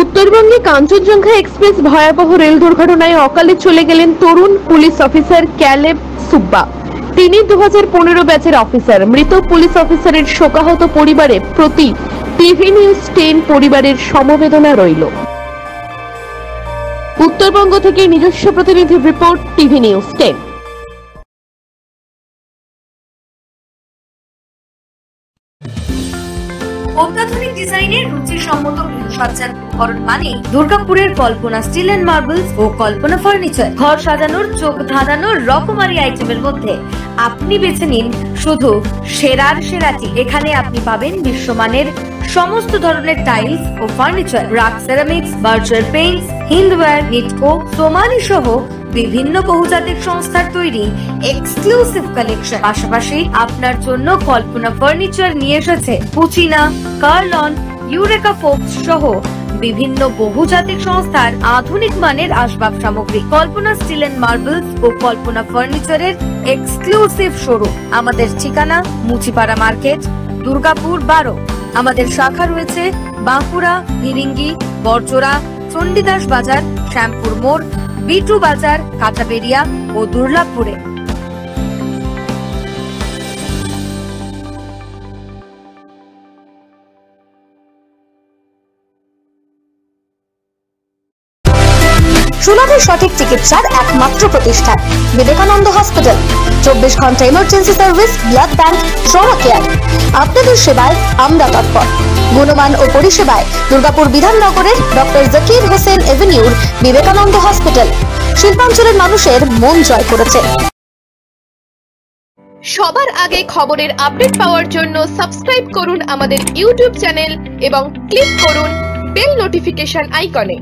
উত্তরবঙ্গে কাঞ্চনজঙ্ঘা এক্সপ্রেস ভয়াবহ রেল দুর্ঘটনায় অকালে চলে গেলেন তরুণ পুলিশ অফিসার ক্যালেব সুব্বা। তিনি 2015 ব্যাচের অফিসার। মৃত পুলিশ অফিসারের শোকাহত পরিবারের প্রতি টিভি নিউজ 10 পরিবারের সমবেদনা রইল। উত্তরবঙ্গ থেকে নিজস্ব প্রতিনিধির রিপোর্ট, টিভি নিউজ 10। অত্যাধুনিক ডিজাইনের রুচিসম্মত গৃহসজ্জার উপকরণ মানে দুর্গাপুরের কল্পনা স্টিল এন্ড মার্বেলস ও কল্পনা ফার্নিচার। ঘর সাজানোর, চোখ ধাঁধানোর রকমারি আইটেমের মধ্যে আপনি বেছে নিন শুধু সেরার সেরাটি। এখানে আপনি পাবেন বিশ্বমানের সমস্ত ধরনের টাইলস ও furniture, RAK ceramics, Berger paints, Hindware, Nitco, Somany সহ বিভিন্ন বহুজাতিক সংস্থার তৈরি এক্সক্লুসিভ কালেকশন। পাশাপাশি আপনার জন্য কল্পনা ফার্নিচার নিয়ে এসেছে পুচিনা, কার্লন, ইউরেকা ফোক্স সহ বিভিন্ন বহুজাতিক সংস্থার আধুনিক মানের আসবাব সামগ্রী। কল্পনা স্টিল এন্ড মার্বেলস ও কল্পনা ফার্নিচারের এক্সক্লুসিভ শোরুম। আমাদের ঠিকানা মুচিপাড়া মার্কেট, দুর্গাপুর 12। আমাদের শাখা রয়েছে বাঁকুড়া, ফিরিঙ্গি, বড়জোড়া, চণ্ডীদাস বাজার, শ্যামপুর মোড়, বিটু বাজার, কাঁচাবেড়িয়া ও দুর্লাভপুরে। সুলভে সঠিক চিকিৎসার একমাত্র প্রতিষ্ঠান বিবেকানন্দ হসপিটাল। 24 ঘন্টা emergency service, blood bank, trauma care. আপনাদের সেবায় আমরা তৎপর। গুণমান ও পরিষেবায় দুর্গাপুর বিধাননগরের ডক্টর জাকির হোসেন এভিনিউর বিবেকানন্দ হসপিটাল শিল্পাঞ্চলের মানুষের মন জয় করেছে। সবার আগে খবরের আপডেট পাওয়ার জন্য সাবস্ক্রাইব করুন আমাদের ইউটিউব চ্যানেল এবং ক্লিক করুন বেল নোটিফিকেশন আইকনে।